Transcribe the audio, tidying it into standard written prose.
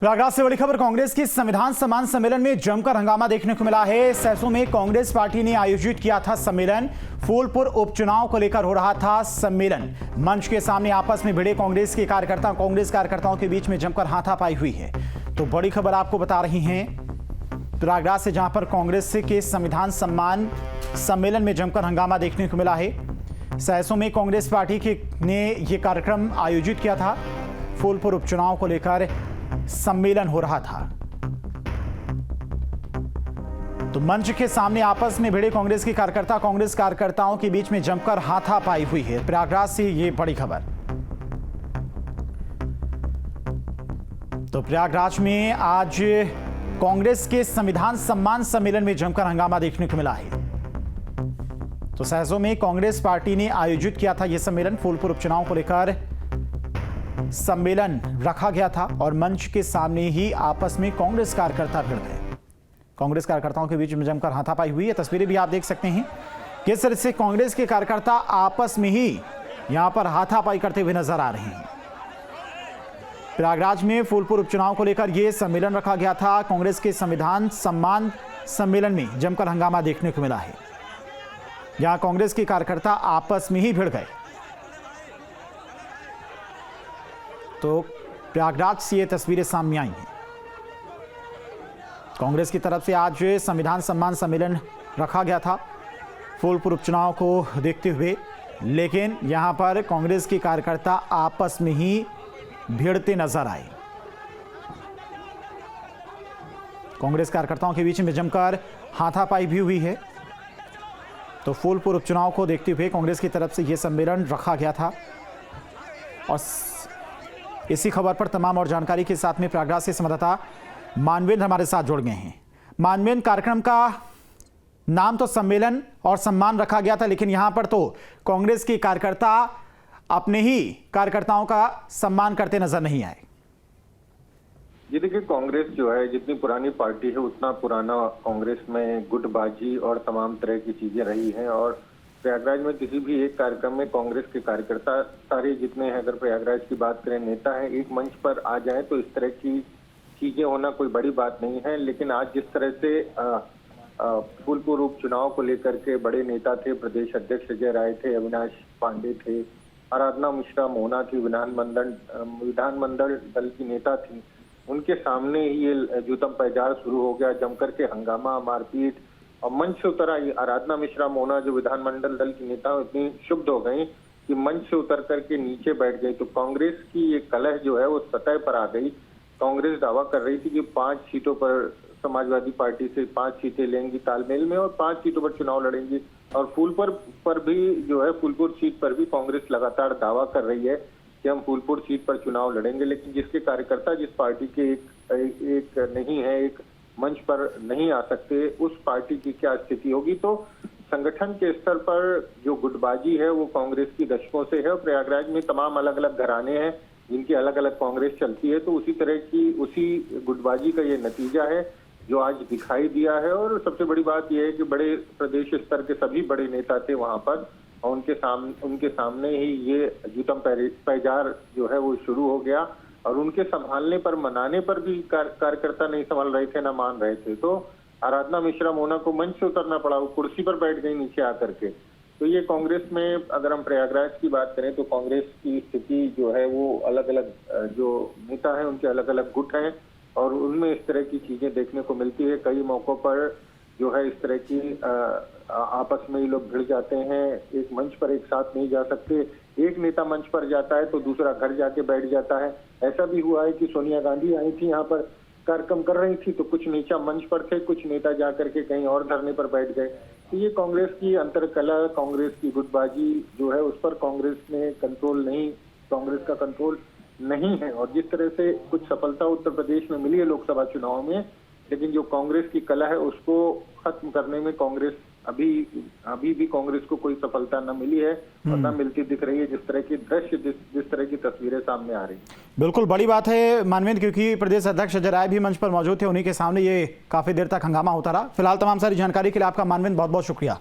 प्रयागराज से बड़ी खबर। कांग्रेस की संविधान सम्मान सम्मेलन में जमकर हंगामा देखने को मिला है। सहसों में कांग्रेस पार्टी ने आयोजित किया था सम्मेलन। फूलपुर उपचुनाव को लेकर हो रहा था सम्मेलन। मंच के सामने आपस में भिड़े कांग्रेस कार्यकर्ताओं के बीच में जमकर हाथापाई हुई है। तो बड़ी खबर आपको बता रही हैं प्रयागराज से, जहां पर कांग्रेस के संविधान सम्मान सम्मेलन में जमकर हंगामा देखने को मिला है। सहसों में कांग्रेस पार्टी ने यह कार्यक्रम आयोजित किया था। फूलपुर उपचुनाव को लेकर सम्मेलन हो रहा था। तो मंच के सामने आपस में भिड़े कांग्रेस कार्यकर्ताओं के बीच में जमकर हाथापाई हुई है। प्रयागराज से ये बड़ी खबर। तो प्रयागराज में आज कांग्रेस के संविधान सम्मान सम्मेलन में जमकर हंगामा देखने को मिला है। तो सहसों में कांग्रेस पार्टी ने आयोजित किया था यह सम्मेलन। फूलपुर उपचुनाव को लेकर सम्मेलन रखा गया था और मंच के सामने ही आपस में कांग्रेस कार्यकर्ता भिड़ गए। कांग्रेस कार्यकर्ताओं के बीच में जमकर हाथापाई हुई है। तस्वीरें भी आप देख सकते हैं किस तरह से कांग्रेस के कार्यकर्ता आपस में ही यहां पर हाथापाई करते हुए नजर आ रहे हैं। प्रयागराज में फूलपुर उपचुनाव को लेकर यह सम्मेलन रखा गया था। कांग्रेस के संविधान सम्मान सम्मेलन में जमकर हंगामा देखने को मिला है। यहां कांग्रेस के कार्यकर्ता आपस में ही भिड़ गए। तो प्रयागराज से ये तस्वीरें सामने आई हैं। कांग्रेस की तरफ से आज संविधान सम्मान सम्मेलन रखा गया था फूलपुर उपचुनाव को देखते हुए, लेकिन यहां पर कांग्रेस के कार्यकर्ता आपस में ही भिड़ते नजर आए। कांग्रेस कार्यकर्ताओं के बीच में जमकर हाथापाई भी हुई है। तो फूलपुर उपचुनाव को देखते हुए कांग्रेस की तरफ से यह सम्मेलन रखा गया था। और इसी खबर पर तमाम और जानकारी के साथ में प्रयागराज से संवाददाता मानवेंद्र हमारे साथ जुड़ गए हैं। मानवेंद्र, कार्यक्रम का नाम तो सम्मेलन और सम्मान रखा गया था, लेकिन यहां पर तो कांग्रेस के कार्यकर्ता अपने ही कार्यकर्ताओं का सम्मान करते नजर नहीं आए। जी देखिए, कांग्रेस जो है जितनी पुरानी पार्टी है उतना पुराना कांग्रेस में गुटबाजी और तमाम तरह की चीजें रही हैं। और प्रयागराज में किसी भी एक कार्यक्रम में कांग्रेस के कार्यकर्ता सारे जितने हैं, अगर प्रयागराज की बात करें, नेता है, एक मंच पर आ जाए तो इस तरह की चीजें होना कोई बड़ी बात नहीं है। लेकिन आज जिस तरह से फूलपुर उपचुनाव को लेकर के बड़े नेता थे, प्रदेश अध्यक्ष अजय राय थे, अविनाश पांडे थे, आराधना मिश्रा मोहना थी, विधानमंडल दल की नेता थी, उनके सामने ही ये जूतम पैजार शुरू हो गया। जमकर के हंगामा, मारपीट और मंच से उतर आई। आराधना मिश्रा मोहना जो विधानमंडल दल की नेता इतनी क्षुब्ध हो गई कि मंच से उतर करके नीचे बैठ गई। तो कांग्रेस की ये कलह जो है वो सतह पर आ गई। कांग्रेस दावा कर रही थी कि 5 सीटों पर समाजवादी पार्टी से 5 सीटें लेंगी तालमेल में और 5 सीटों पर चुनाव लड़ेंगी। और फूलपुर पर भी जो है, फूलपुर सीट पर भी कांग्रेस लगातार दावा कर रही है कि हम फूलपुर सीट पर चुनाव लड़ेंगे। लेकिन जिसके कार्यकर्ता जिस पार्टी के एक नहीं है, एक मंच पर नहीं आ सकते, उस पार्टी की क्या स्थिति होगी। तो संगठन के स्तर पर जो गुटबाजी है वो कांग्रेस की दशकों से है। और प्रयागराज में तमाम अलग अलग घराने हैं जिनकी अलग अलग कांग्रेस चलती है। तो उसी तरह की उसी गुटबाजी का ये नतीजा है जो आज दिखाई दिया है। और सबसे बड़ी बात यह है कि बड़े प्रदेश स्तर के सभी बड़े नेता थे वहां पर और उनके सामने ही ये जूतम पैजार जो है वो शुरू हो गया। और उनके संभालने पर, मनाने पर भी कार्यकर्ता नहीं संभाल रहे थे, ना मान रहे थे। तो आराधना मिश्रा मोहना को मंच से उतरना पड़ा, वो कुर्सी पर बैठ गई नीचे आकर के। तो ये कांग्रेस में, अगर हम प्रयागराज की बात करें तो कांग्रेस की स्थिति जो है वो अलग अलग जो नेता है उनके अलग अलग गुट हैं और उनमें इस तरह की चीजें देखने को मिलती है। कई मौकों पर जो है इस तरह की आपस में ही लोग भिड़ जाते हैं। एक मंच पर एक साथ नहीं जा सकते। एक नेता मंच पर जाता है तो दूसरा घर जाके बैठ जाता है। ऐसा भी हुआ है कि सोनिया गांधी आई थी, यहाँ पर कार्यक्रम कर रही थी, तो कुछ नीचा मंच पर थे, कुछ नेता जा करके कहीं और धरने पर बैठ गए। तो ये कांग्रेस की अंतरकलह, कांग्रेस की गुटबाजी जो है उस पर कांग्रेस का कंट्रोल नहीं है। और जिस तरह से कुछ सफलता उत्तर प्रदेश में मिली है लोकसभा चुनाव में, लेकिन जो कांग्रेस की कला है उसको खत्म करने में कांग्रेस अभी भी कांग्रेस को कोई सफलता न मिली है और न मिलती दिख रही है। जिस तरह की दृश्य, जिस तरह की तस्वीरें सामने आ रही है, बिल्कुल बड़ी बात है मानवेंद्र, क्योंकि प्रदेश अध्यक्ष अजय राय भी मंच पर मौजूद थे। उन्हीं के सामने ये काफी देर तक हंगामा होता रहा। फिलहाल तमाम सारी जानकारी के लिए आपका मानवेंद्र बहुत बहुत शुक्रिया।